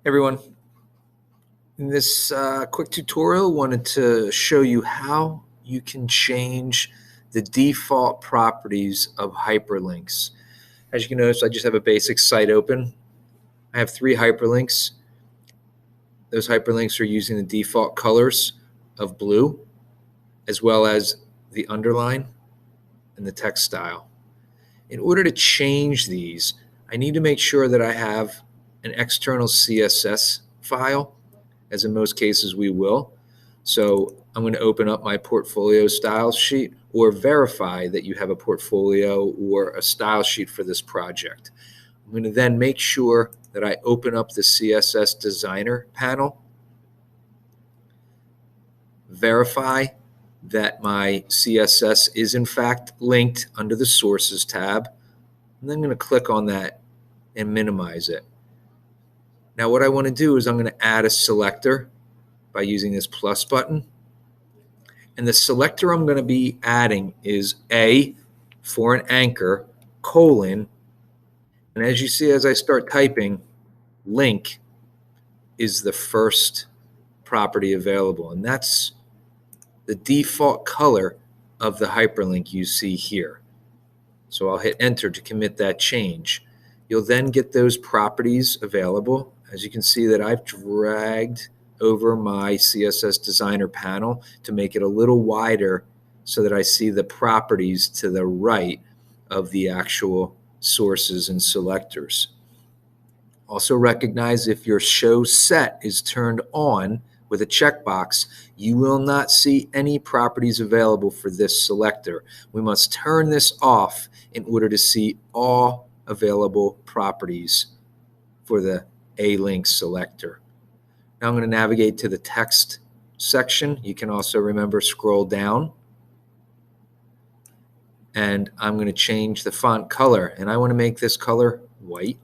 Everyone, in this quick tutorial, wanted to show you how you can change the default properties of hyperlinks. As you can notice, I just have a basic site open. I have 3 hyperlinks. Those hyperlinks are using the default colors of blue, as well as the underline and the text style. In order to change these, I need to make sure that I have an external CSS file, as in most cases we will. So I'm going to open up my portfolio style sheet, or verify that you have a portfolio or a style sheet for this project. I'm going to then make sure that I open up the CSS designer panel, verify that my CSS is in fact linked under the sources tab, and then I'm going to click on that and minimize it. Now what I want to do is I'm going to add a selector by using this plus button. And the selector I'm going to be adding is A for an anchor, colon, and as you see as I start typing, link is the first property available, and that's the default color of the hyperlink you see here. So I'll hit enter to commit that change. You'll then get those properties available. As you can see that I've dragged over my CSS designer panel to make it a little wider so that I see the properties to the right of the actual sources and selectors. Also recognize if your show set is turned on with a checkbox, you will not see any properties available for this selector. We must turn this off in order to see all available properties for the A-link selector. Now I'm going to navigate to the text section. You can also remember scroll down, and I'm going to change the font color, and I want to make this color white,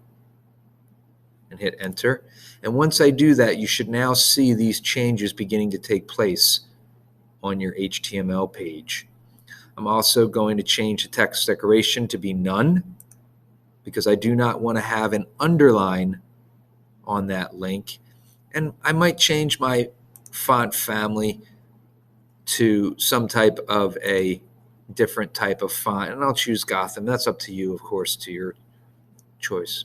and hit enter. And once I do that, you should now see these changes beginning to take place on your HTML page. I'm also going to change the text decoration to be none, because I do not want to have an underline on that link. And I might change my font family to some type of a different type of font, and I'll choose Gotham. That's up to you, of course, to your choice.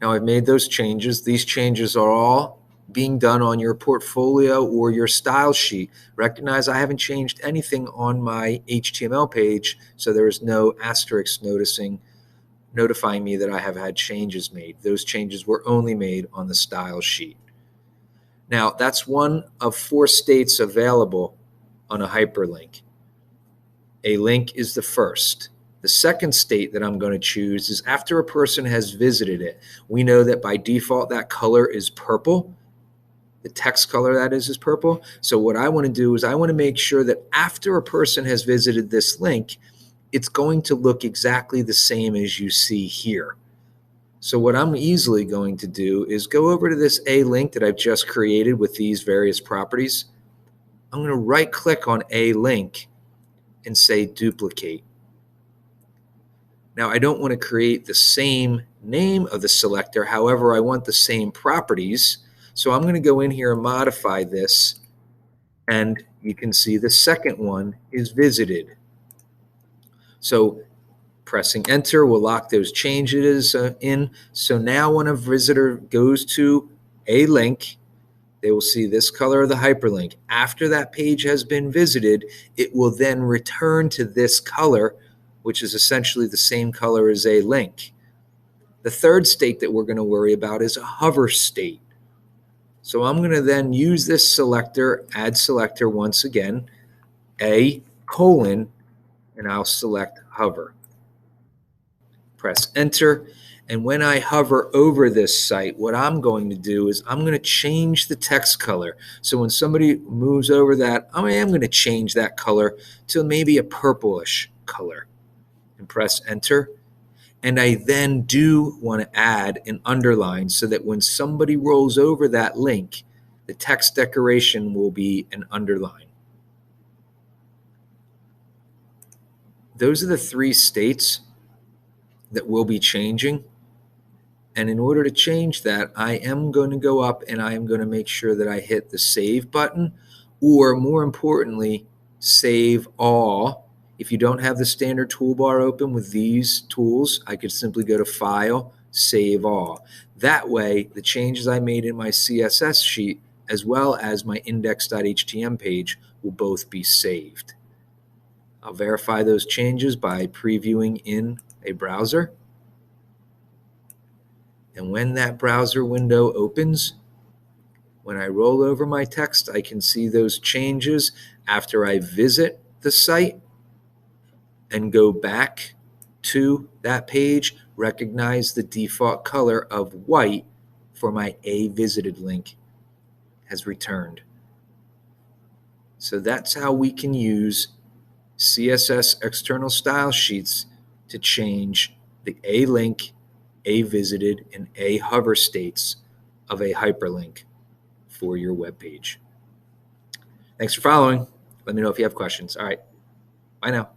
Now I've made those changes. These changes are all being done on your portfolio or your style sheet. Recognize I haven't changed anything on my HTML page, so there is no asterisk notifying me that I have had changes made. Those changes were only made on the style sheet. Now, that's one of 4 states available on a hyperlink. A link is the first. The second state that I'm going to choose is after a person has visited it. We know that by default that color is purple. The text color, that is purple. So what I want to do is I want to make sure that after a person has visited this link, it's going to look exactly the same as you see here. So what I'm easily going to do is go over to this A link that I've just created with these various properties. I'm going to right click on A link and say duplicate. Now I don't want to create the same name of the selector, however I want the same properties. So I'm going to go in here and modify this, and you can see the second one is visited. So pressing enter will lock those changes in. So now when a visitor goes to a link, they will see this color of the hyperlink. After that page has been visited, it will then return to this color, which is essentially the same color as a link. The third state that we're going to worry about is a hover state. So I'm going to then use this selector, add selector once again, A colon, and I'll select hover. Press enter, and when I hover over this site, what I'm going to do is I'm going to change the text color. So when somebody moves over that, I am going to change that color to maybe a purplish color, and press enter. And I then do want to add an underline so that when somebody rolls over that link, the text decoration will be an underline. Those are the 3 states that will be changing. And in order to change that, I am going to go up and I am going to make sure that I hit the Save button, or more importantly, Save All. If you don't have the standard toolbar open with these tools, I could simply go to File, Save All. That way, the changes I made in my CSS sheet, as well as my index.html page, will both be saved. I'll verify those changes by previewing in a browser. And when that browser window opens, when I roll over my text, I can see those changes after I visit the site and go back to that page, recognize the default color of white for my A visited link has returned. So that's how we can use CSS external style sheets to change the A link, A visited, and A hover states of a hyperlink for your web page. Thanks for following. Let me know if you have questions. All right. Bye now.